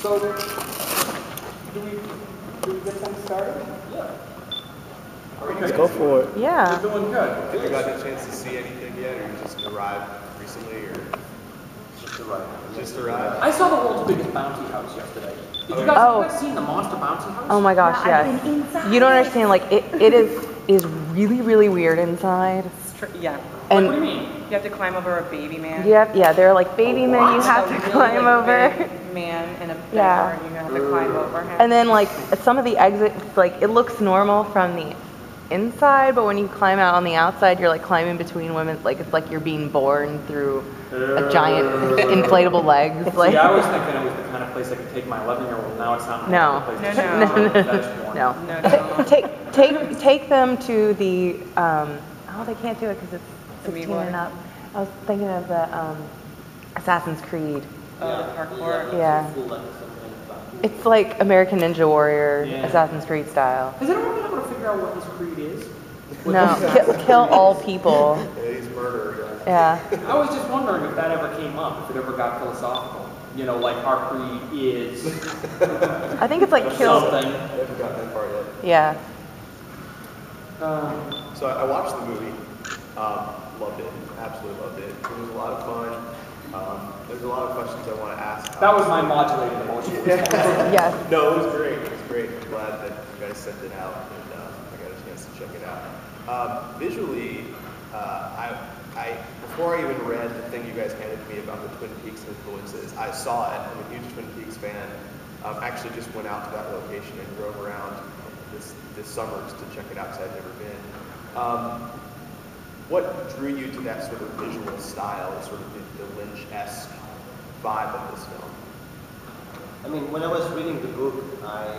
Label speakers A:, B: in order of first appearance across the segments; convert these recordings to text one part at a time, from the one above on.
A: So, do we get things started? Yeah.
B: Let's go for it.
C: Yeah.
A: We're doing good.
D: Have you gotten a chance to see anything yet, or you just arrived recently, or? Just arrived?
A: I saw the world's biggest bouncy house yesterday. Did you guys, have you guys seen the monster bouncy house?
C: Oh my gosh, yes. You don't understand, like, it is really, really weird inside.
E: Yeah.
C: And
A: what do you mean?
E: You have to climb over a baby man.
C: Yeah, they're like baby men you have to
E: Really,
C: climb
E: like,
C: over.
E: big man in a bed,
C: Yeah.
E: and you have to climb over him.
C: And then like some of the exits, like it looks normal from the inside, but when you climb out on the outside, you're like climbing between women, like it's like you're being born through a giant inflatable legs. Like,
A: Yeah, I was thinking it was the kind of place I could take my 11-year-old. Now it's not
C: No.
A: the place to
C: No. Take them to the oh, they can't do it because it's 16 and up. I was thinking of the Assassin's Creed.
E: Oh, the parkour.
C: Yeah. It's like American Ninja Warrior,
A: Yeah.
C: Assassin's Creed style.
A: Has anyone been able to figure out what this creed is?
C: No, kill all people.
D: Yeah, he's murdered.
C: Yeah.
A: I was just wondering if that ever came up, if it ever got philosophical. You know, like our creed is
C: I think it's like kill.
A: something.
D: I haven't gotten that far yet.
C: Yeah.
D: So I watched the movie, loved it, absolutely loved it. It was a lot of fun. There's a lot of questions I want to ask.
A: That was my modulated emotion.
C: Yes.
D: No, it was great. It was great. I'm glad that you guys sent it out, and I got a chance to check it out. Visually, before I even read the thing you guys handed me about the Twin Peaks influences, I saw it. I'm a huge Twin Peaks fan. Actually, just went out to that location and drove around this summer just to check it out because I'd never been. What drew you to that sort of visual style, sort of the Lynch-esque vibe of this film?
F: I mean, when I was reading the book, I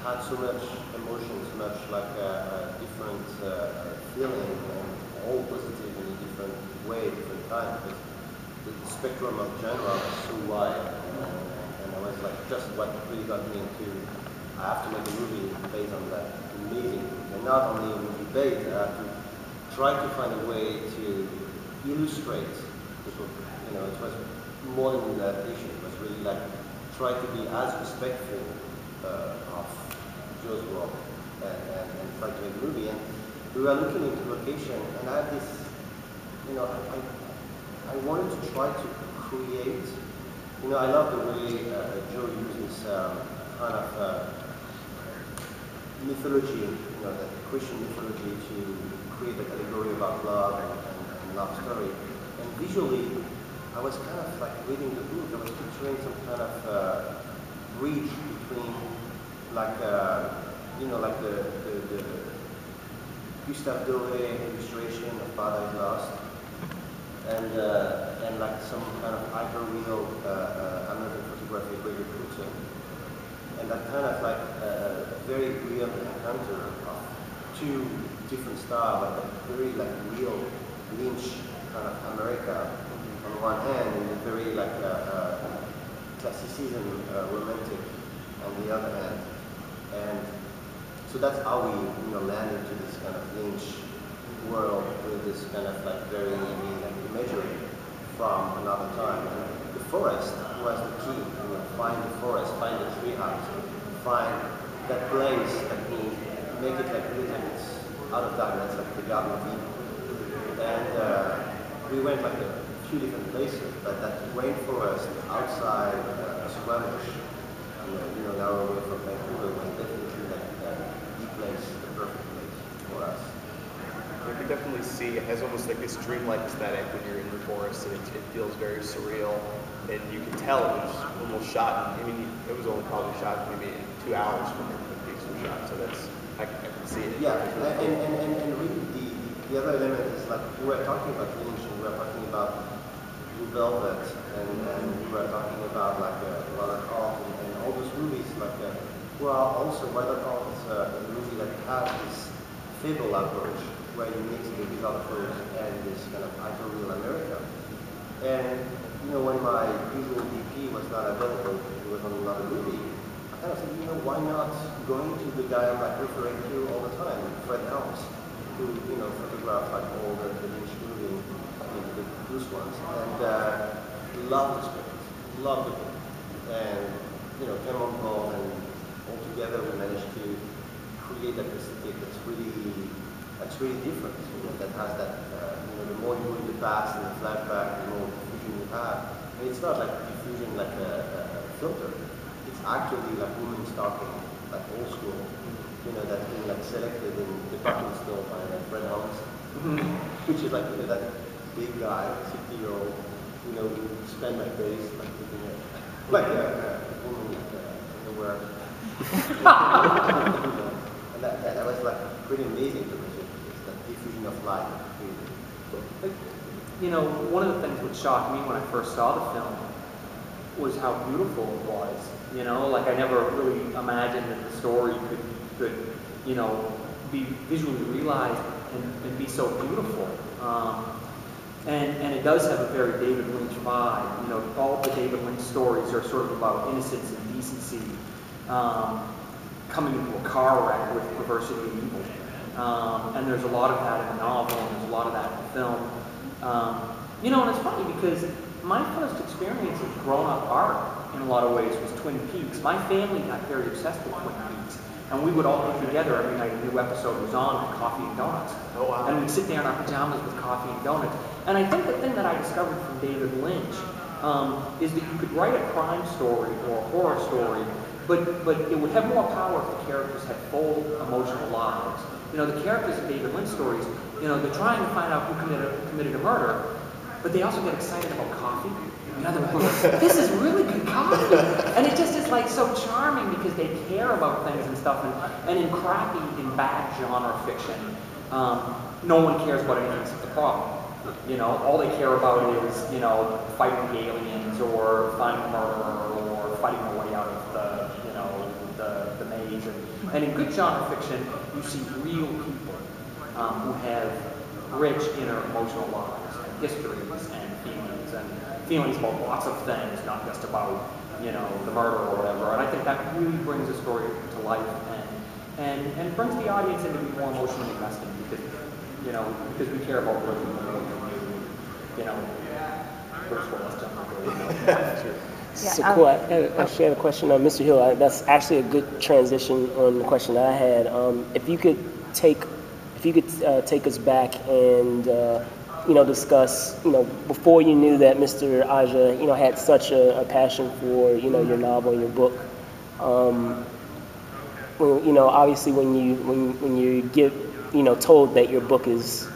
F: had so much emotion, so much like a different feeling, and all positive in a different way, different time, because the spectrum of genre was so wide, and I was like, just what really got me into, I have to make a movie based on that amazing book, and not only a movie based, I have to try to find a way to illustrate the book. You know, it was more than an adaptation, it was really like, try to be as respectful of Joe's world and try to make a movie. And we were looking into location, and I had this, you know, I wanted to try to create, you know, I love the way Joe uses kind of mythology, you know, the Christian mythology to create a category about love and love story. And visually, I was kind of like reading the book, I was picturing some kind of bridge between like, you know, like the Gustave Doré illustration of Paradise Lost, and like some kind of hyper-real American photography of Gregory Putin. And that kind of like a very real encounter of two different styles, like a very like real Lynch kind of America on one hand, and a very like classicism romantic on the other hand. And so that's how we, you know, landed to this kind of Lynch world with this kind of like very like imagery from another time. And the forest was the key. You know, find the forest, find the treehouse, find that place that we make it like really like it's out of time. That's like the Garden of Eden. And we went like a few different places, but that rainforest outside Squamish, you know, now away from Vancouver, was definitely like the place, the perfect place for us.
D: You can definitely see it has almost like this dreamlike aesthetic when you're in the forest, and it feels very surreal, and you can tell it was almost shot. I mean, it was only probably shot maybe 2 hours from when the piece was shot, so that's I can see it.
F: Yeah, and really the other element is like we were talking about Lynch, and we were talking about Blue Velvet, and we were talking about like Brother Call and all those movies. Like well, also Brother Call is a movie that has this fable approach where you mix the developers and this kind of hyper-real America. And you know, when my usual DP was not available, it was on another movie. I kind of said, you know, why not going to the guy I'm like referring to all the time, Fred Helms, who, you know, photographed like all the Lynch movie, the loose ones, and loved the script, loved the book, and came on board, and all together we managed to create that aesthetic that's really different. That has that, the more you go in the past and the flashback, the more diffusion you have. And it's not like diffusion like a filter. It's actually like women talking, like old school. That's being like selected in department store by like Fred Holmes, which is like that big guy, 60-year-old, spend like days like looking at like a woman underwear. And that was like pretty amazing to me. It's that diffusion of light.
A: One of the things that shocked me when I first saw the film was how beautiful it was. Like I never really imagined that the story could be visually realized and be so beautiful. And it does have a very David Lynch vibe. All the David Lynch stories are sort of about innocence and decency coming into a car wreck with perversity and evil. And there's a lot of that in the novel, and there's a lot of that in the film. And it's funny because my first experience of grown-up art in a lot of ways was Twin Peaks. My family got very obsessed with Twin Peaks. And we would all get together every night a new episode was on with coffee and donuts.
D: Oh, wow.
A: And we'd sit there in our pajamas with coffee and donuts. And I think the thing that I discovered from David Lynch is that you could write a crime story or a horror story, but it would have more power if the characters had full emotional lives. The characters in David Lynch stories, they're trying to find out who committed a murder, but they also get excited about coffee. They're like, this is really good coffee. And it just is like so charming because they care about things and stuff. And in crappy, in bad genre fiction, no one cares about anything except the problem. All they care about is, fighting the aliens or finding a murderer or fighting their way out of the maze. And in good genre fiction, you see real people who have rich inner emotional lives and histories and feelings about lots of things, not just about, the murder or whatever. And I think that really brings the story to life and brings the audience in to be more emotionally invested because we care about what we do. First of all, let's jump into
B: So cool. I actually had a question on Mr. Hill. That's actually a good transition on the question I had. If you could take us back and discuss, before you knew that Mr. Aja, had such a passion for, your novel and your book. Obviously when you get, told that your book is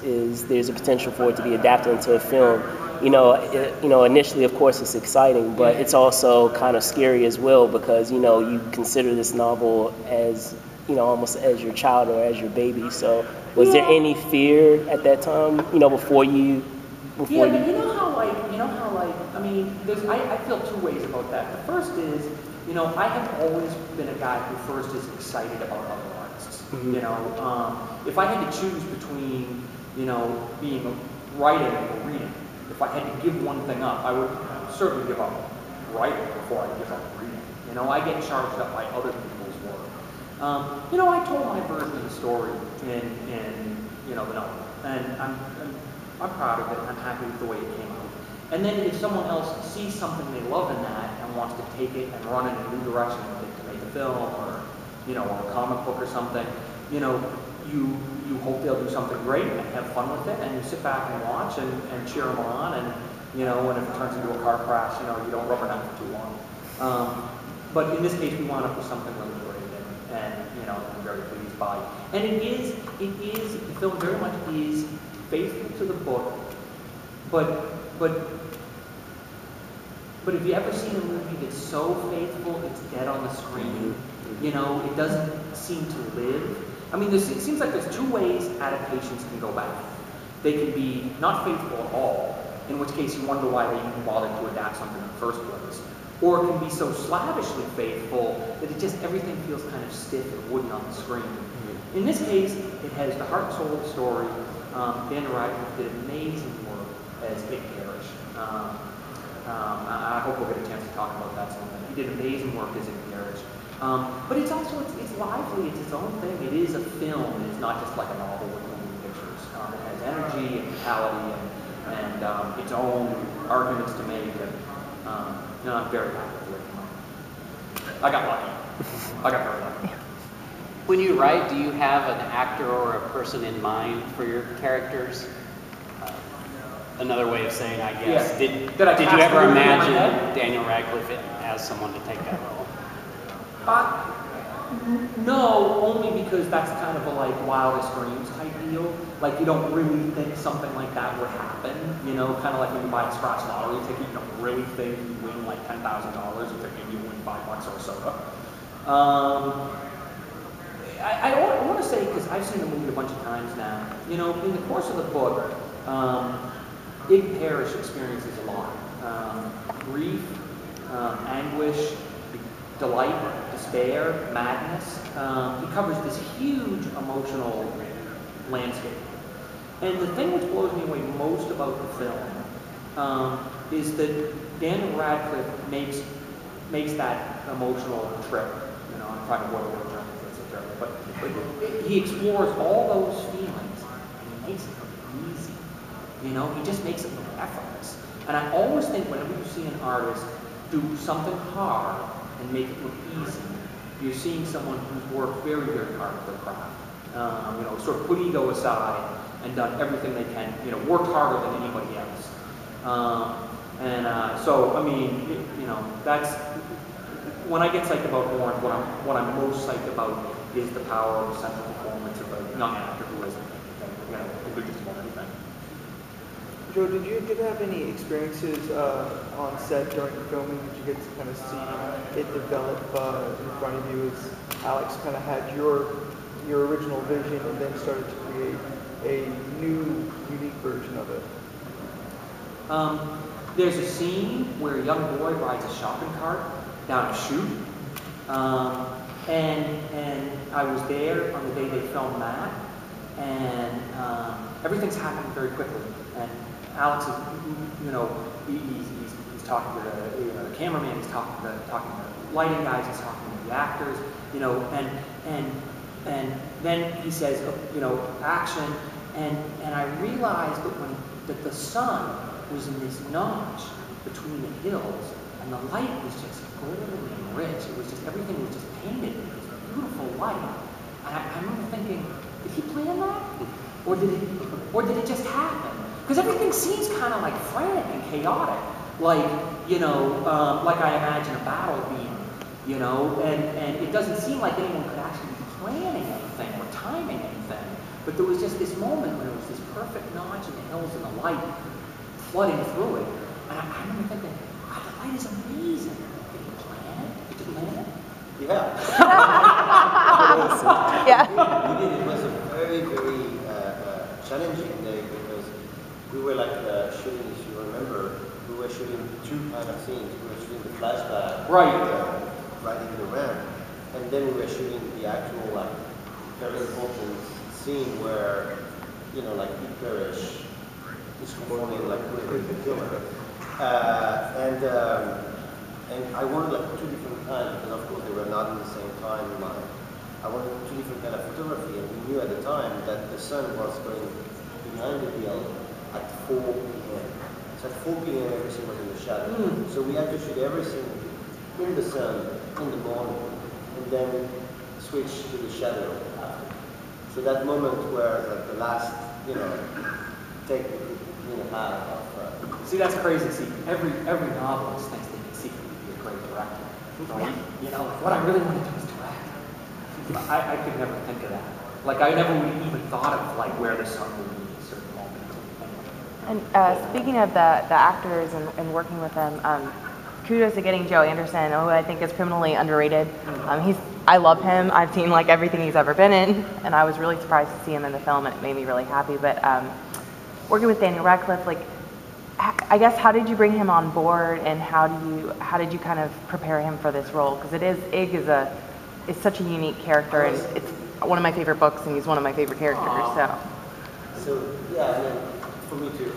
B: there's a potential for it to be adapted into a film, initially, of course, it's exciting, but it's also kind of scary as well because, you consider this novel as, almost as your child or as your baby. So was there any fear at that time, before you...
A: But I feel two ways about that. The first is, I have always been a guy who first is excited about other artists. If I had to choose between, being writing or reading, if I had to give one thing up, I would certainly give up writing before I give up reading. I get charged up by other people's work. I told my version of the story in the novel, and I'm proud of it. I'm happy with the way it came out. And then if someone else sees something they love in that and wants to take it and run in a new direction with it to make a film or a comic book or something, you hope they'll do something great and have fun with it, and you sit back and watch and cheer them on, and and if it turns into a car crash, you don't rubberneck for too long. But in this case, we wound up with something really great, and I'm very pleased by. And it is the film very much is faithful to the book, but have you ever seen a movie that's so faithful it's dead on the screen? It doesn't seem to live. I mean, it seems like there's two ways adaptations can go back. They can be not faithful at all, in which case you wonder why they even bothered to adapt something in the first place. Or it can be so slavishly faithful that everything feels kind of stiff and wooden on the screen. In this case, it has the heart and soul of the story. Dan Radcliffe did amazing work as Big Parish. I hope we'll get a chance to talk about that sometime. He did amazing work as Big Parish. But it's also, it's lively, it's its own thing. It is a film, it's not just like a novel with moving pictures. It has energy and vitality and its own arguments to make. And I'm very happy with it. I got lucky. I got very lucky.
G: When you write, do you have an actor or a person in mind for your characters? Another way of saying, I guess,
A: Yeah.
G: did
A: Did I
G: you
A: cast
G: ever
A: the movie in my
G: imagine
A: head?
G: Daniel Radcliffe as someone to take that role?
A: No, only because that's kind of a like wildest dreams type deal. Like you don't really think something like that would happen, you know, kind of like when you buy a scratch lottery ticket, you don't really think you win like $10,000, you think maybe you win $5 or a soda. I want to say, because I've seen the movie a bunch of times now, you know, in the course of the book, Ig Parrish experiences a lot. Grief, anguish, delight, despair, madness. He covers this huge emotional landscape. And the thing which blows me away most about the film is that Daniel Radcliffe makes that emotional trip. You know, I'm trying to avoid the word journey, that's so terrible. But he explores all those feelings and he makes it look easy. You know, he just makes it look effortless. And I always think whenever you see an artist do something hard and make it look easy, you're seeing someone who's worked very, very hard at their craft. You know, sort of put ego aside and done everything they can, you know, worked harder than anybody else. So, I mean, you know, that's, when I get psyched about Orange, what I'm most psyched about is the power of the central performance of a young actor who has, you know, a good just about everything.
H: Joe, did you have any experiences on set during the filming? Did you get to kind of see it develop in front of you as Alex kind of had your original vision and then started to create a new, unique version of it?
A: There's a scene where a young boy rides a shopping cart down a chute, and I was there on the day they filmed that, and everything's happening very quickly. And Alex is, you know, he's talking to the cameraman, he's talking to the lighting guys, he's talking to the actors, you know, and then he says, you know, action, and I realized that the sun was in this notch between the hills, and the light was just golden and rich. It was just, everything was just painted with this beautiful light. And I remember thinking, did he plan that? Or did it just happen? Because everything seems kind of like frantic and chaotic, like, you know, like I imagine a battle being, you know, and it doesn't seem like anyone could actually be planning anything or timing anything. But there was just this moment when it was this perfect notch in the hills and the light flooding through it. And I remember thinking, wow, the light is amazing. Did he plan it? Did you plan it?
F: Yeah.
C: Yeah.
F: We did. It was a very, very challenging day because we were like shooting, if you remember, we were shooting two kind of scenes. We were shooting the flashback,
A: Right.
F: Riding the ramp, and then we were shooting the actual, like, very important scene where, you know, like Ig Parrish is performing like with the killer. And I wanted like two different kinds because of course they were not in the same timeline. I wanted two different kind of photography, and we knew at the time that the sun was going behind the hill at 4 p.m. So at 4 p.m. everything was in the shadow. So we had to shoot everything in the sun in the morning and then switch to the shadow after. So that moment where like, the last, you know, take half of.
A: See, that's crazy. See, every novelist thinks they can secretly be a great director, right? You know, like, what I really want to do is direct. I could never think of that. Like, I never would even thought of like where the sun would be at a certain moment.
C: And speaking of the actors and working with them, kudos to getting Joe Anderson, who I think is criminally underrated. I love him. I've seen like everything he's ever been in, and I was really surprised to see him in the film, and it made me really happy. But working with Daniel Radcliffe, like, I guess, how did you bring him on board, and how did you kind of prepare him for this role? Because Ig is such a unique character, and it's one of my favorite books, and he's one of my favorite characters.
F: So yeah, I mean, for me too.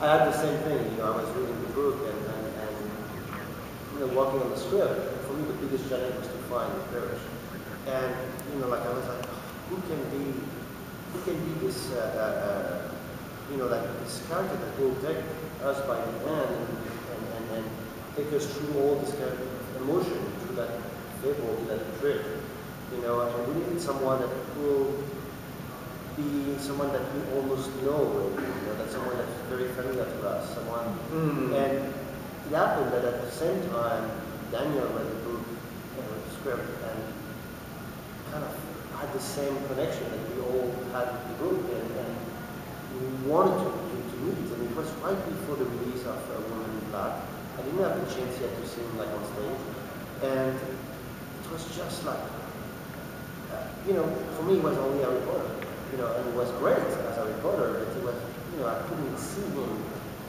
F: I had the same thing. You know, I was reading the book and you know, working on the script. For me, the biggest challenge was to find Ig Parrish. And you know, like I was like, who can be this, you know, like this character that will take us by the hand and take us through all this kind of emotion, through that fable, that trip. You know, and we needed someone that will be someone that we almost know, you know, that's someone that's very familiar to us, someone, and it happened that at the same time, Daniel read the book, the script, and kind of had the same connection that we all had with the book, and we wanted to meet, and it was right before the release of Woman in Black. I didn't have the chance yet to see him like on stage, and it was just like, you know, for me it was only Harry Potter, you know, and it was great as Harry Potter, but it was, you know, I couldn't see him,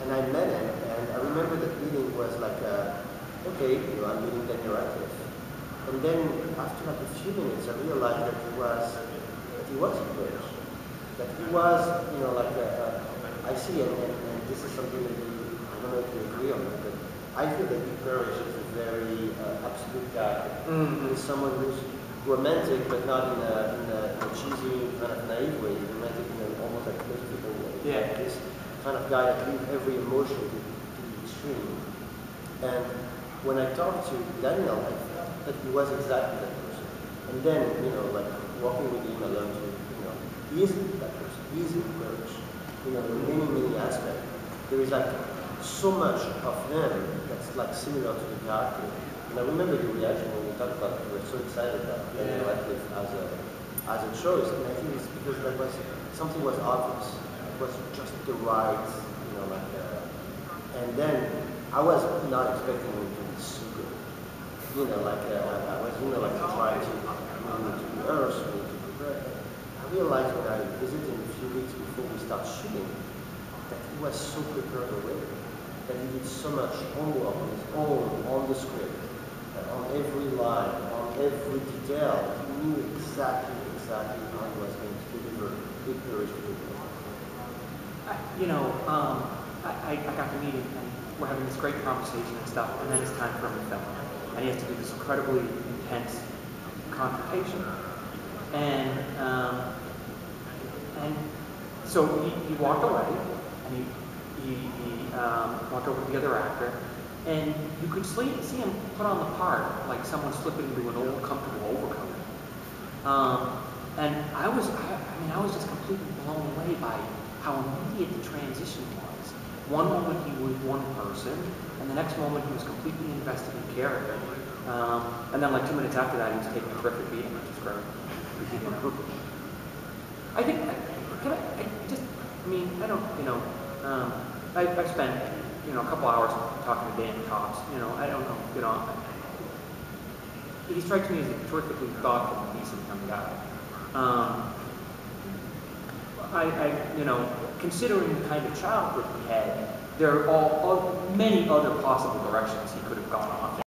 F: and I met him, and I remember that meeting was like, okay, you know, I'm meeting Daniel Radcliffe, and then after like a few minutes, I realized that he was British, that he was, you know, like, I see it, and this is something that I don't know if you agree on it, but I feel that Hugh Parrish is a very absolute guy. He's someone who's romantic, but not in a cheesy kind of naive way. He's romantic in an almost like mystical way.
A: Yeah.
F: This kind of guy that leaves every emotion to the extreme. And when I talked to Daniel, I felt that he was exactly that person. And then, you know, like walking with him, I learned to, you know, he isn't that person. He is Hugh Parrish. You know, in many aspects. There is like so much of him that's like similar to the character. And I remember the reaction when we talked about it, we were so excited about Daniel Radcliffe as a choice. And I think it's because that was something was obvious. It was just the right, you know, like and then I was not expecting him to be so good. You know, like I was, you know, like trying to rehearse, to prepare. I realized when I visited him a few weeks before we start shooting that he was so prepared already. That he did so much homework on his own, on the script, on every line, on every detail. He knew exactly how he was going to deliver Hugh Parrish to the world.
A: You know, I got to meet him, and we're having this great conversation and stuff, and then it's time for him to film. And he has to do this incredibly intense confrontation. And so he walked away, and he walked over to the other actor, and you could see him put on the part like someone slipping into an old comfortable overcoat. And I was just completely blown away by how immediate the transition was. One moment he was one person, and the next moment he was completely invested in character. And then like 2 minutes after that, he was taking a terrific beating, which is great. I think, I've spent, you know, a couple hours talking to Dan Cox, you know, I don't know, you know, he strikes me as a terrifically thoughtful and decent young guy. You know, considering the kind of childhood he had, there are many other possible directions he could have gone off